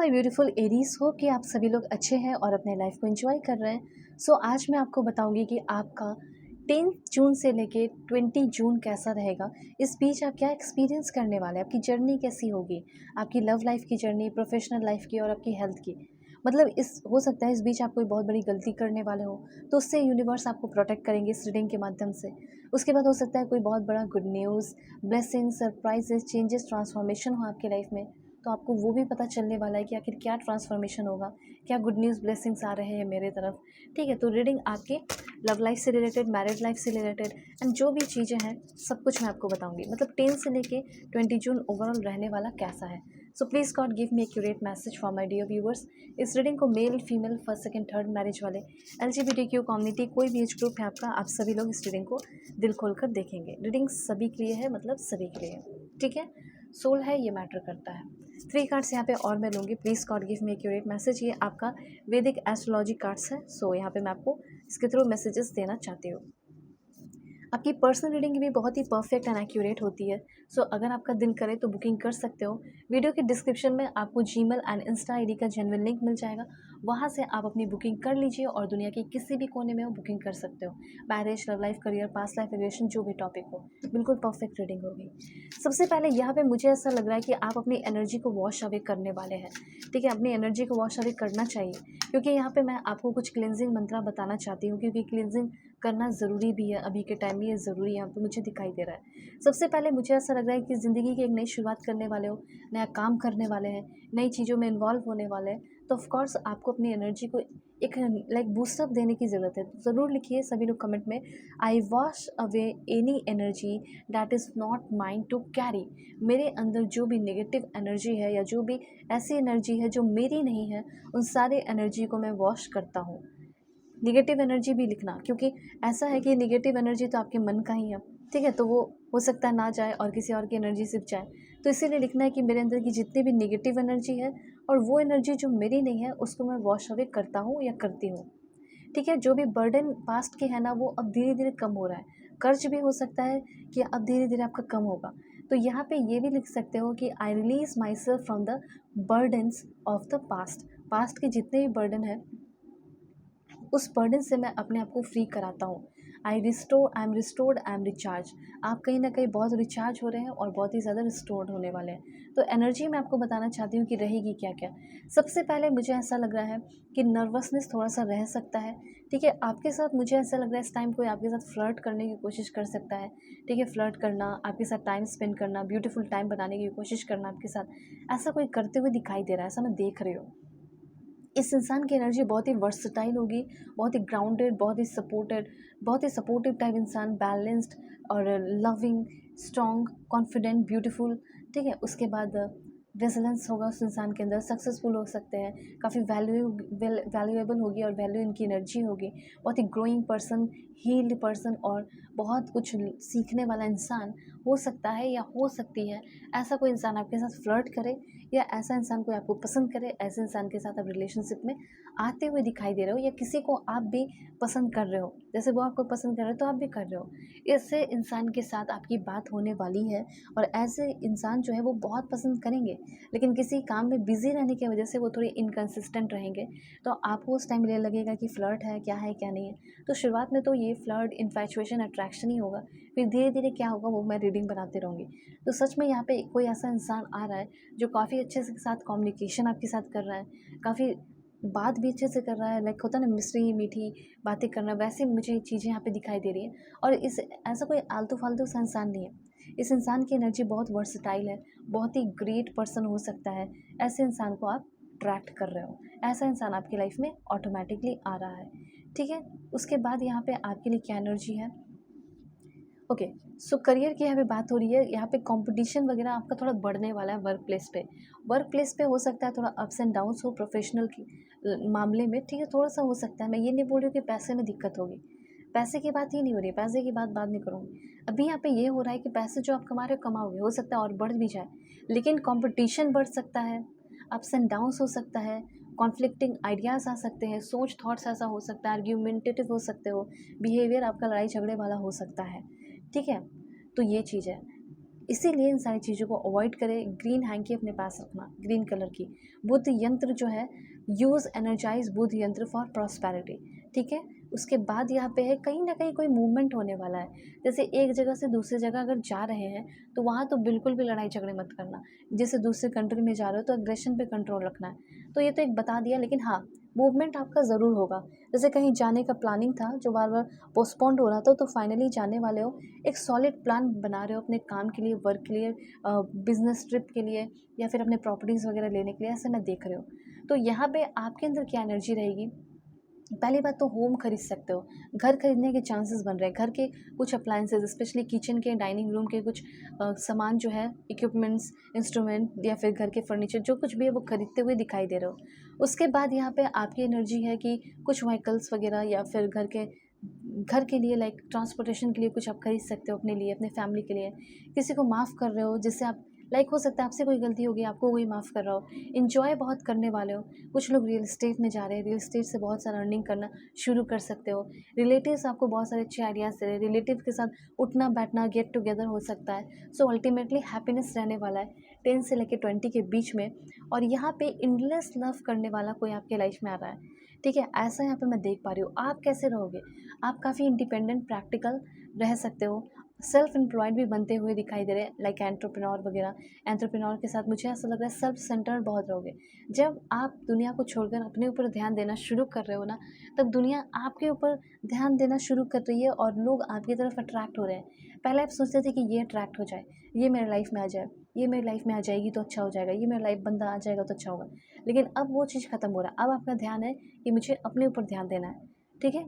My beautiful Aries, हो कि आप सभी लोग अच्छे हैं और अपने लाइफ को एंजॉय कर रहे हैं। आज मैं आपको बताऊंगी कि आपका 10 जून से लेके 20 जून कैसा रहेगा। इस बीच आप क्या एक्सपीरियंस करने वाले हैं, आपकी जर्नी कैसी होगी, आपकी लव लाइफ की जर्नी, प्रोफेशनल लाइफ की और आपकी हेल्थ की। मतलब इस हो सकता है इस बीच आप कोई बहुत बड़ी गलती करने वाले हो, तो उससे यूनिवर्स आपको प्रोटेक्ट करेंगे इस रीडिंग के माध्यम से। उसके बाद हो सकता है कोई बहुत बड़ा good news, blessing, surprises, changes, transformation हो आपकी लाइफ में। तो आपको वो भी पता चलने वाला है कि आखिर क्या ट्रांसफॉर्मेशन होगा, क्या गुड न्यूज़, ब्लेसिंग्स आ रहे हैं मेरे तरफ। ठीक है, तो रीडिंग आपके लव लाइफ से रिलेटेड, मैरिज लाइफ से रिलेटेड एंड जो भी चीज़ें हैं सब कुछ मैं आपको बताऊंगी। मतलब 10 से लेके 20 जून ओवरऑल रहने वाला कैसा है। So please god give me accurate message for my dear viewers. इस रीडिंग को male, female, first, second, third marriage वाले, LGBTQ कम्युनिटी, कोई भी एज ग्रुप है आपका, आप सभी लोग इस रीडिंग को दिल खोल कर देखेंगे। रीडिंग सभी के लिए है, मतलब सभी के लिए है। ठीक है, सोल है ये मैटर करता है। 3 कार्ड्स यहाँ पे और मैं लूँगी। Please god give me accurate message. ये आपका वैदिक एस्ट्रोलॉजी कार्ड्स है। यहाँ पे मैं आपको इसके थ्रू मैसेजेस देना चाहती हूँ। आपकी पर्सनल रीडिंग भी बहुत ही परफेक्ट एंड एक्यूरेट होती है। अगर आपका दिल करे तो बुकिंग कर सकते हो। वीडियो के डिस्क्रिप्शन में आपको जीमेल एंड इंस्टा आईडी का जेन्युइन लिंक मिल जाएगा। वहाँ से आप अपनी बुकिंग कर लीजिए और दुनिया के किसी भी कोने में हो बुकिंग कर सकते हो। Marriage, love life, career, past life, relation, जो भी टॉपिक हो, बिल्कुल परफेक्ट रीडिंग होगी। सबसे पहले यहाँ पे मुझे ऐसा लग रहा है कि आप अपनी एनर्जी को वॉश अवे करने वाले हैं। ठीक है, अपनी एनर्जी को वॉश अवे करना चाहिए, क्योंकि यहाँ पे मैं आपको कुछ क्लिनजिंग मंत्रा बताना चाहती हूँ, क्योंकि क्लिनजिंग करना ज़रूरी भी है। अभी के टाइम में ये ज़रूरी है, यहाँ पे मुझे दिखाई दे रहा है। सबसे पहले मुझे ऐसा लग रहा है कि ज़िंदगी की एक नई शुरुआत करने वाले हो, नया काम करने वाले हैं, नई चीज़ों में इन्वॉल्व होने वाले हैं, तो ऑफकोर्स आपको अपनी एनर्जी को एक लाइक बूस्टअप देने की ज़रूरत है। तो ज़रूर लिखिए सभी लोग कमेंट में, I wash away any energy that is not mind to carry. मेरे अंदर जो भी नेगेटिव एनर्जी है या जो भी ऐसी एनर्जी है जो मेरी नहीं है, उन सारे एनर्जी को मैं वॉश करता हूँ। निगेटिव एनर्जी भी लिखना, क्योंकि ऐसा है कि निगेटिव एनर्जी तो आपके मन का ही है। ठीक है, तो वो हो सकता है ना जाए और किसी और की एनर्जी सिर्फ जाए। तो इसीलिए लिखना है कि मेरे अंदर की जितनी भी निगेटिव एनर्जी है और वो एनर्जी जो मेरी नहीं है, उसको मैं वॉश अवे करता हूँ या करती हूँ। ठीक है, जो भी बर्डन पास्ट के है ना, वो अब धीरे धीरे कम हो रहा है। कर्ज भी हो सकता है कि अब धीरे धीरे आपका कम होगा। तो यहाँ पे ये भी लिख सकते हो कि I release my self from the burdens of the past. Past के जितने भी बर्डन है, उस बर्डन से मैं अपने आप को फ्री कराता हूँ। I am restored, I am recharge. आप कहीं ना कहीं बहुत रिचार्ज हो रहे हैं और बहुत ही ज़्यादा रिस्टोर्ड होने वाले हैं। तो एनर्जी मैं आपको बताना चाहती हूँ कि रहेगी क्या क्या। सबसे पहले मुझे ऐसा लग रहा है कि नर्वसनेस थोड़ा सा रह सकता है। ठीक है, आपके साथ मुझे ऐसा लग रहा है इस टाइम कोई आपके साथ फ्लर्ट करने की कोशिश कर सकता है। ठीक है, फ्लर्ट करना, आपके साथ टाइम स्पेंड करना, ब्यूटीफुल टाइम बनाने की कोशिश करना आपके साथ, ऐसा कोई करते हुए दिखाई दे रहा है, ऐसा मैं देख रही हूँ। इस इंसान की एनर्जी बहुत ही वर्सटाइल होगी, बहुत ही ग्राउंडेड, बहुत ही सपोर्टिव टाइप इंसान, बैलेंस्ड और लविंग, स्ट्रॉन्ग, कॉन्फिडेंट, ब्यूटीफुल। ठीक है, उसके बाद रेजिलेंस होगा उस इंसान के अंदर, सक्सेसफुल हो सकते हैं, काफ़ी वैल्यूएबल होगी और वैल्यू इनकी एनर्जी होगी। बहुत ही ग्रोइंग पर्सन, हील्ड पर्सन और बहुत कुछ सीखने वाला इंसान हो सकता है या हो सकती है। ऐसा कोई इंसान आपके साथ फ्लर्ट करे या ऐसा इंसान कोई आपको पसंद करे, ऐसे इंसान के साथ आप रिलेशनशिप में आते हुए दिखाई दे रहे हो, या किसी को आप भी पसंद कर रहे हो, जैसे वो आपको पसंद कर रहे हो तो आप भी कर रहे हो। ऐसे इंसान के साथ आपकी बात होने वाली है और ऐसे इंसान जो है वो बहुत पसंद करेंगे, लेकिन किसी काम में बिजी रहने की वजह से वो थोड़े इनकन्सिस्टेंट रहेंगे। तो आपको उस टाइम ये लगेगा कि फ्लर्ट है क्या नहीं है। तो शुरुआत में तो ये फ्लर्ट, इन्फैचुएशन, अट्रैक्शन ही होगा, फिर धीरे धीरे क्या होगा वो मैं रीडिंग बनाते रहूँगी। तो सच में यहाँ पे कोई ऐसा इंसान आ रहा है जो काफ़ी अच्छे से साथ कम्युनिकेशन आपके साथ कर रहा है, काफ़ी बात भी अच्छे से कर रहा है, लाइक होता है ना मिश्री मीठी बातें करना, वैसे मुझे चीज़ें यहाँ पे दिखाई दे रही हैं। और इस ऐसा कोई आलतू फालतू सा इंसान नहीं है। इस इंसान की एनर्जी बहुत वर्सटाइल है, बहुत ही ग्रेट पर्सन हो सकता है। ऐसे इंसान को आप अट्रैक्ट कर रहे हो, ऐसा इंसान आपकी लाइफ में ऑटोमेटिकली आ रहा है। ठीक है, उसके बाद यहाँ पे आपके लिए क्या एनर्जी है। ओके, करियर की यहाँ पे बात हो रही है। यहाँ पे कंपटीशन वगैरह आपका थोड़ा बढ़ने वाला है वर्क प्लेस पे हो सकता है थोड़ा अप्स एंड डाउन्स हो प्रोफेशनल की मामले में। ठीक है, थोड़ा सा हो सकता है। मैं ये नहीं बोल रही हूँ कि पैसे में दिक्कत होगी, पैसे की बात ही नहीं हो रही है, पैसे की बात बाद में करूँगी। अभी यहाँ पे ये हो रहा है कि पैसे जो आप कमा रहे हो कमाओगे, हो सकता है और बढ़ भी जाए, लेकिन कॉम्पिटिशन बढ़ सकता है, अप्स एंड डाउन्स हो सकता है, कॉन्फ्लिक्टिंग आइडियाज़ आ सकते हैं, सोच थॉट्स ऐसा हो सकता है, आर्ग्यूमेंटेटिव हो सकते हो, बिहेवियर आपका लड़ाई झगड़े वाला हो सकता है। ठीक है, तो ये चीज़ है। इसीलिए इन सारी चीज़ों को अवॉइड करें। ग्रीन हैंकी अपने पास रखना, ग्रीन कलर की। बुध यंत्र जो है, यूज़ एनर्जाइज बुध यंत्र फॉर प्रॉस्पेरिटी, ठीक है। उसके बाद यहाँ पे है कहीं ना कहीं कोई मूवमेंट होने वाला है, जैसे एक जगह से दूसरी जगह अगर जा रहे हैं तो वहाँ तो बिल्कुल भी लड़ाई झगड़े मत करना। जैसे दूसरे कंट्री में जा रहे हो तो एग्रेशन पे कंट्रोल रखना है। तो ये तो एक बता दिया, लेकिन हाँ, मूवमेंट आपका ज़रूर होगा। जैसे कहीं जाने का प्लानिंग था जो बार बार पोस्टपोन्ड हो रहा था, तो फाइनली जाने वाले हो। एक सॉलिड प्लान बना रहे हो अपने काम के लिए, वर्क के लिए, बिजनेस ट्रिप के लिए, या फिर अपने प्रॉपर्टीज़ वगैरह लेने के लिए, ऐसे मैं देख रहे हो। तो यहाँ पे आपके अंदर क्या एनर्जी रहेगी? पहली बात तो होम खरीद सकते हो, घर खरीदने के चांसेस बन रहे हैं। घर के कुछ अप्लायंसेस, स्पेशली किचन के, डाइनिंग रूम के कुछ सामान जो है, इक्विपमेंट्स, इंस्ट्रूमेंट या फिर घर के फर्नीचर, जो कुछ भी है वो खरीदते हुए दिखाई दे रहे हो। उसके बाद यहाँ पे आपकी एनर्जी है कि कुछ व्हीकल्स वगैरह या फिर घर के लिए, लाइक ट्रांसपोर्टेशन के लिए कुछ आप खरीद सकते हो अपने लिए, अपने फैमिली के लिए। किसी को माफ़ कर रहे हो, जिससे आप, लाइक हो सकता है आपसे कोई गलती हो गई, आपको कोई माफ़ कर रहा हो। इंजॉय बहुत करने वाले हो। कुछ लोग रियल एस्टेट में जा रहे हैं, रियल एस्टेट से बहुत सारा अर्निंग करना शुरू कर सकते हो। रिलेटिव्स आपको बहुत सारे अच्छे आइडियाज़ दे रहे हैं, रिलेटिव के साथ उठना बैठना, गेट टुगेदर हो सकता है। सो अल्टीमेटली हैप्पीनेस रहने वाला है 10 से लेकर 20 के बीच में। और यहाँ पे इंडलेस लव करने वाला कोई आपके लाइफ में आ रहा है, ठीक है। ऐसा यहाँ पे मैं देख पा रही हूँ। आप कैसे रहोगे? आप काफ़ी इंडिपेंडेंट, प्रैक्टिकल रह सकते हो। सेल्फ एम्प्लॉयड भी बनते हुए दिखाई दे रहे हैं, लाइक एंटरप्रेन्योर वगैरह। एंटरप्रेन्योर के साथ मुझे ऐसा लग रहा है सेल्फ सेंटर्ड बहुत रहोगे। जब आप दुनिया को छोड़कर अपने ऊपर ध्यान देना शुरू कर रहे हो ना, तब दुनिया आपके ऊपर ध्यान देना शुरू कर रही है और लोग आपकी तरफ अट्रैक्ट हो रहे हैं। पहले आप सोचते थे कि ये अट्रैक्ट हो जाए, ये मेरे लाइफ में आ जाए, ये मेरी लाइफ में आ जाएगी तो अच्छा हो जाएगा, ये मेरा लाइफ बंदा आ जाएगा तो अच्छा होगा। लेकिन अब वो चीज़ खत्म हो रहा है। अब आपका ध्यान है कि मुझे अपने ऊपर ध्यान देना है, ठीक है।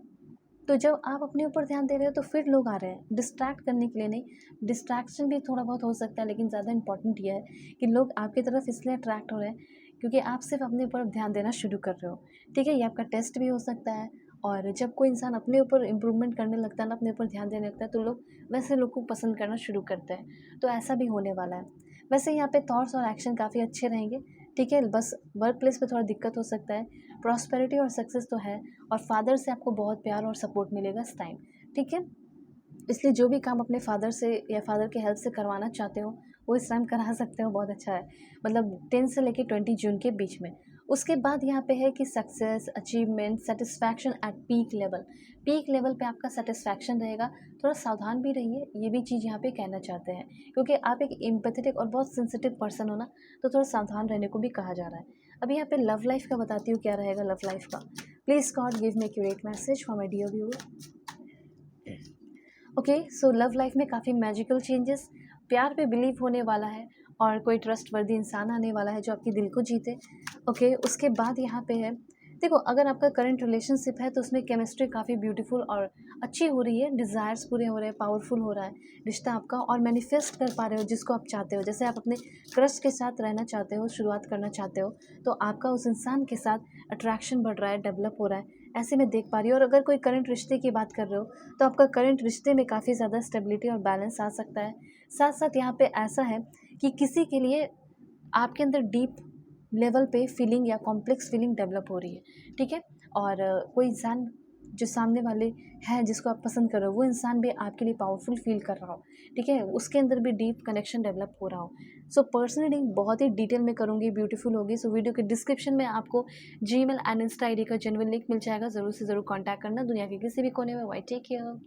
तो जब आप अपने ऊपर ध्यान दे रहे हो तो फिर लोग आ रहे हैं डिस्ट्रैक्ट करने के लिए। नहीं, डिस्ट्रैक्शन भी थोड़ा बहुत हो सकता है, लेकिन ज़्यादा इंपॉर्टेंट ये है कि लोग आपकी तरफ इसलिए अट्रैक्ट हो रहे हैं क्योंकि आप सिर्फ अपने ऊपर ध्यान देना शुरू कर रहे हो, ठीक है। ये आपका टेस्ट भी हो सकता है। और जब कोई इंसान अपने ऊपर इम्प्रूवमेंट करने लगता है ना, अपने ऊपर ध्यान देने लगता है, तो लोग वैसे लोग को पसंद करना शुरू करते हैं। तो ऐसा भी होने वाला है। वैसे यहाँ पे थॉट्स और एक्शन काफ़ी अच्छे रहेंगे, ठीक है। बस वर्क प्लेस पे थोड़ा दिक्कत हो सकता है। प्रॉस्पेरिटी और सक्सेस तो है, और फादर से आपको बहुत प्यार और सपोर्ट मिलेगा इस टाइम, ठीक है। इसलिए जो भी काम अपने फादर से या फादर के हेल्प से करवाना चाहते हो, वो इस टाइम करा सकते हो, बहुत अच्छा है। मतलब 10 से लेके 20 जून के बीच में। उसके बाद यहाँ पे है कि success, achievement, satisfaction at peak level. Peak level पे आपका सेटिस्फैक्शन रहेगा। थोड़ा सावधान भी रहिए, ये भी चीज़ यहाँ पे कहना चाहते हैं, क्योंकि आप एक एम्पैथेटिक और बहुत सेंसिटिव पर्सन हो ना, तो थोड़ा सावधान रहने को भी कहा जा रहा है। अभी यहाँ पे लव लाइफ का बताती हूँ क्या रहेगा लव लाइफ का। Please god give me accurate message for my dear viewer. Okay, so love life में काफ़ी मैजिकल चेंजेस, प्यार पे बिलीव होने वाला है, और कोई ट्रस्टवर्दी इंसान आने वाला है जो आपके दिल को जीते। ओके, उसके बाद यहाँ पे है, देखो अगर आपका करंट रिलेशनशिप है तो उसमें केमिस्ट्री काफ़ी ब्यूटीफुल और अच्छी हो रही है, डिज़ायर्स पूरे हो रहे हैं, पावरफुल हो रहा है रिश्ता आपका, और मैनिफेस्ट कर पा रहे हो जिसको आप चाहते हो। जैसे आप अपने क्रश के साथ रहना चाहते हो, शुरुआत करना चाहते हो, तो आपका उस इंसान के साथ अट्रैक्शन बढ़ रहा है, डेवलप हो रहा है, ऐसे में देख पा रही हो। और अगर कोई करंट रिश्ते की बात कर रहे हो, तो आपका करंट रिश्ते में काफ़ी ज़्यादा स्टेबिलिटी और बैलेंस आ सकता है। साथ साथ यहाँ पे ऐसा है कि किसी के लिए आपके अंदर डीप लेवल पे फीलिंग या कॉम्प्लेक्स फीलिंग डेवलप हो रही है, ठीक है। और कोई इंसान जो सामने वाले हैं जिसको आप पसंद कर रहे हो, वो इंसान भी आपके लिए पावरफुल फील कर रहा हो, ठीक है, उसके अंदर भी डीप कनेक्शन डेवलप हो रहा हो। सो पर्सनल रीडिंग बहुत ही डिटेल में करूँगी, ब्यूटीफुल होगी। सो वीडियो के डिस्क्रिप्शन में आपको जीमेल एंड इंस्टा आईडी का जेन्युइन लिंक मिल जाएगा, ज़रूर से ज़रूर कॉन्टैक्ट करना, दुनिया के किसी भी कोने में। वाई टेक केयर।